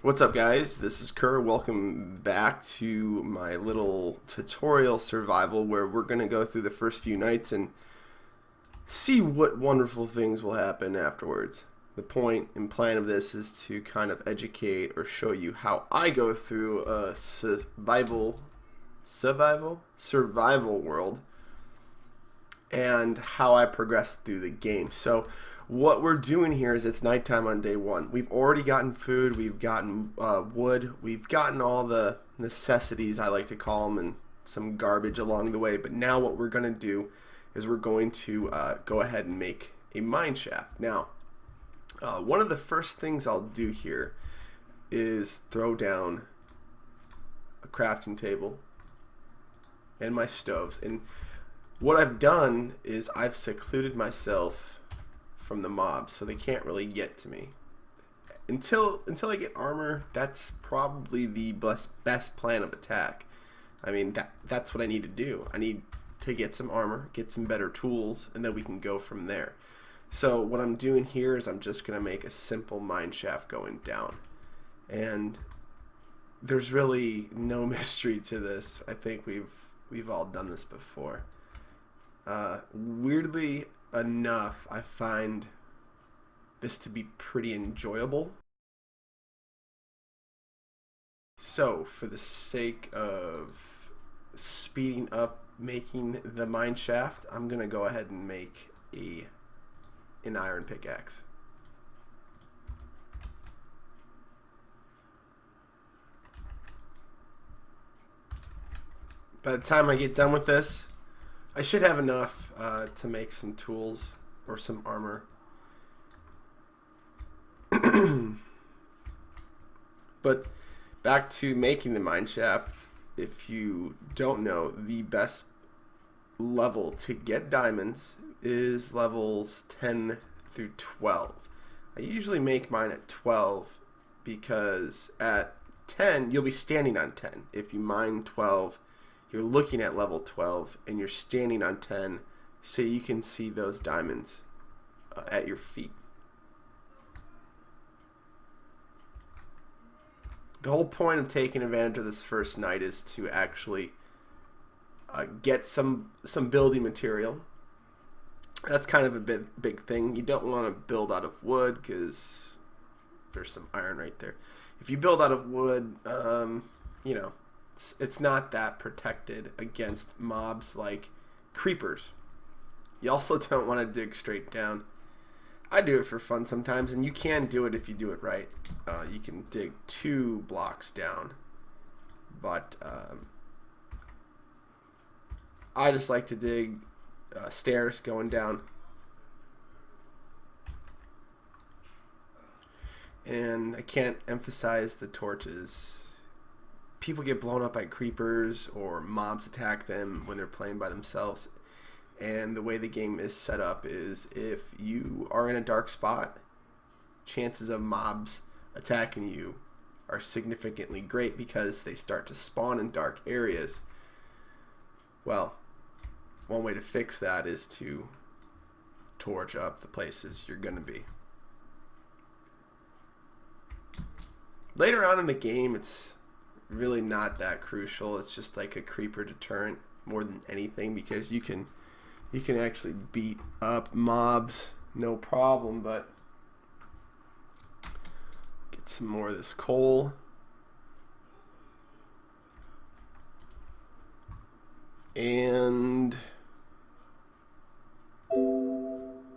What's up, guys? This is KiRR. Welcome back to my little tutorial survival where we're going to go through the first few nights and see what wonderful things will happen afterwards. The point and plan of this is to kind of educate or show you how I go through a survival world and how I progress through the game. So what we're doing here is it's nighttime on day one. We've already gotten food, we've gotten wood, we've gotten all the necessities, I like to call them, and some garbage along the way. But now what we're going to do is we're going to go ahead and make a mine shaft. Now, one of the first things I'll do here is throw down a crafting table and my stoves. And what I've done is I've secluded myself from the mobs, so they can't really get to me until I get armor. That's probably the best plan of attack. I mean, that's what I need to do. I need to get some armor, get some better tools, and then we can go from there. So what I'm doing here is I'm just gonna make a simple mine shaft going down, and there's really no mystery to this. I think we've all done this before. Weirdly enough, I find this to be pretty enjoyable. So for the sake of speeding up making the mine shaft, I'm gonna go ahead and make an iron pickaxe. By the time I get done with this, I should have enough to make some tools or some armor. But back to making the mine shaft. If you don't know, the best level to get diamonds is levels 10 through 12. I usually make mine at 12 because at 10 you'll be standing on 10. If you mine 12, you're looking at level 12 and you're standing on 10, so you can see those diamonds at your feet. The whole point of taking advantage of this first night is to actually get some building material. That's kind of a big thing. You don't want to build out of wood because there's some iron right there. If you build out of wood, you know, it's not that protected against mobs like creepers. You also don't want to dig straight down. I do it for fun sometimes, and you can do it if you do it right. You can dig 2 blocks down, but I just like to dig stairs going down. And I can't emphasize the torches. People get blown up by creepers or mobs attack them when they're playing by themselves. And the way the game is set up is if you are in a dark spot, chances of mobs attacking you are significantly great because they start to spawn in dark areas. Well, one way to fix that is to torch up the places you're going to be. Later on in the game, it's really not that crucial. It's just like a creeper deterrent more than anything, because you can actually beat up mobs no problem. But get some more of this coal, and I'm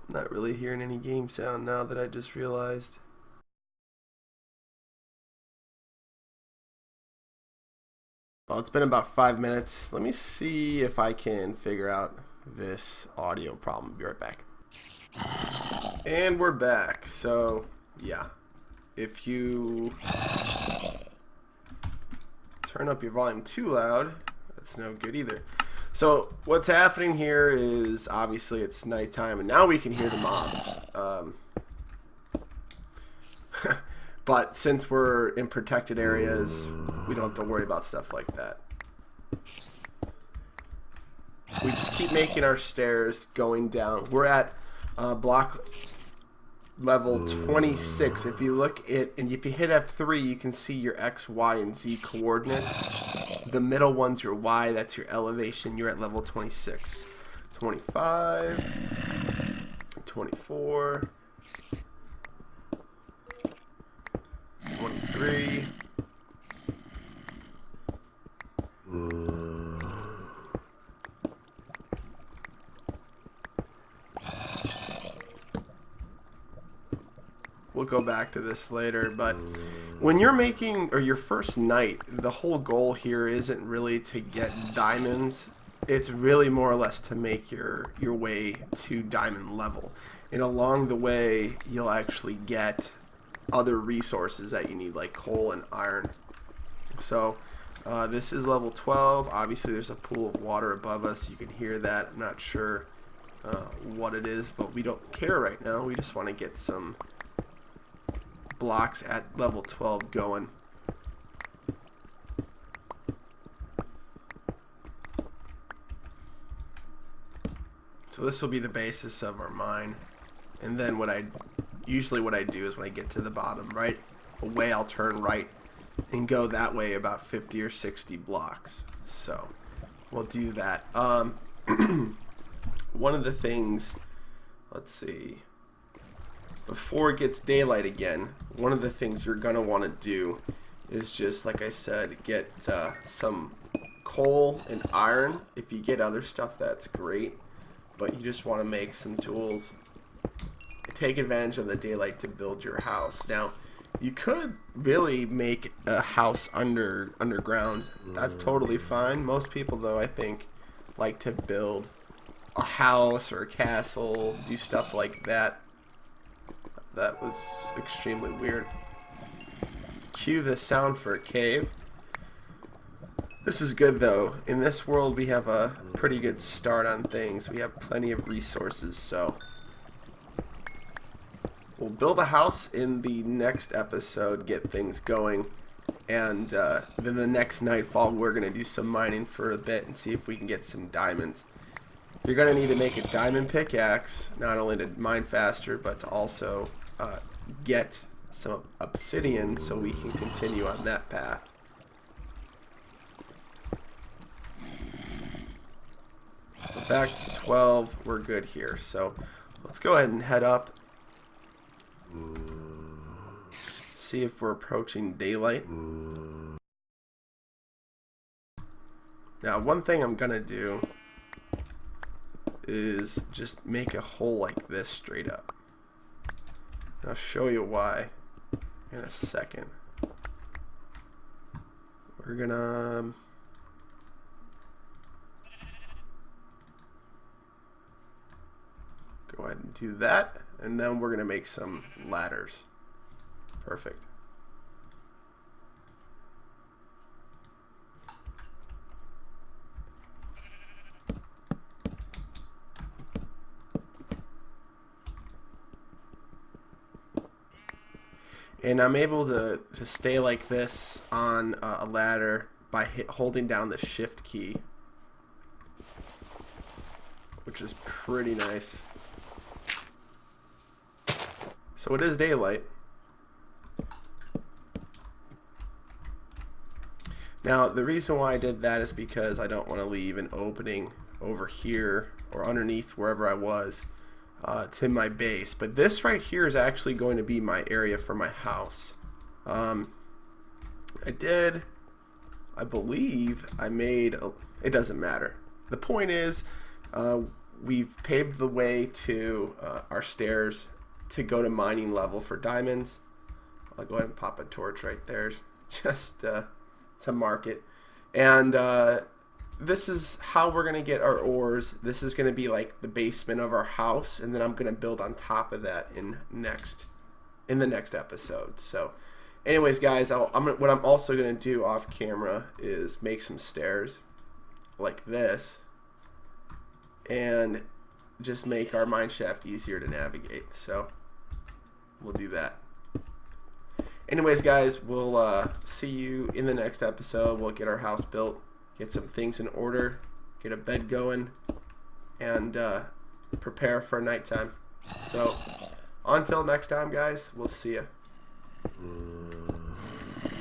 not really hearing any game sound now that I just realized. Well, it's been about 5 minutes. Let me see if I can figure out this audio problem. Be right back. And we're back. So, yeah. If you turn up your volume too loud, that's no good either. So, what's happening here is obviously it's nighttime, and now we can hear the mobs. But since we're in protected areas, we don't have to worry about stuff like that. We just keep making our stairs going down. We're at block level 26. If you look at, and if you hit F3, you can see your X, Y, and Z coordinates. The middle one's your Y, that's your elevation. You're at level 26. 25, 24, 23. We'll go back to this later, but when you're making, or your first night, the whole goal here isn't really to get diamonds. It's really more or less to make your way to diamond level. And along the way, you'll actually get other resources that you need, like coal and iron. So this is level 12. Obviously, there's a pool of water above us. You can hear that. I'm not sure what it is, but we don't care right now. We just want to get some blocks at level 12 going. So this will be the basis of our mine, and then what I do is when I get to the bottom right away, I'll turn right and go that way about 50 or 60 blocks. So we'll do that. One of the things, let's see, before it gets daylight again, one of the things you're gonna want to do is just, like I said, get some coal and iron. If you get other stuff, that's great, but you just want to make some tools. Take advantage of the daylight to build your house. Now, you could really make a house underground. That's totally fine. Most people, though, I think, like to build a house or a castle, do stuff like that. That was extremely weird. Cue the sound for a cave. This is good, though. In this world, we have a pretty good start on things. We have plenty of resources, so we'll build a house in the next episode, get things going, and then the next nightfall, we're going to do some mining for a bit and see if we can get some diamonds. You're going to need to make a diamond pickaxe, not only to mine faster, but to also get some obsidian so we can continue on that path. Back to 12, we're good here. So let's go ahead and head up. See if we're approaching daylight. Now, one thing I'm gonna do is just make a hole like this straight up. I'll show you why in a second. We're gonna go ahead and do that, and then we're gonna make some ladders. Perfect. And I'm able to stay like this on a ladder by holding down the shift key, which is pretty nice. So it is daylight. Now, the reason why I did that is because I don't want to leave an opening over here or underneath wherever I was to my base. But this right here is actually going to be my area for my house. I believe I made, it doesn't matter. The point is, we've paved the way to our stairs to go to mining level for diamonds. I'll go ahead and pop a torch right there just to mark it. And this is how we're going to get our ores. This is going to be like the basement of our house, and then I'm going to build on top of that in the next episode. So anyways, guys, what I'm also going to do off camera is make some stairs like this and just make our mine shaft easier to navigate. So we'll do that. Anyways, guys, we'll see you in the next episode. We'll get our house built, get some things in order, get a bed going, and prepare for nighttime. So Until next time, guys, we'll see you.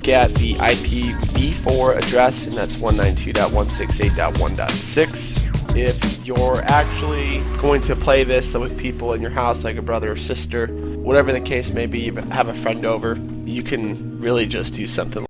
Get the IPv4 address, and that's 192.168.1.6. If you're actually going to play this with people in your house, like a brother or sister, whatever the case may be, you have a friend over, you can really just do something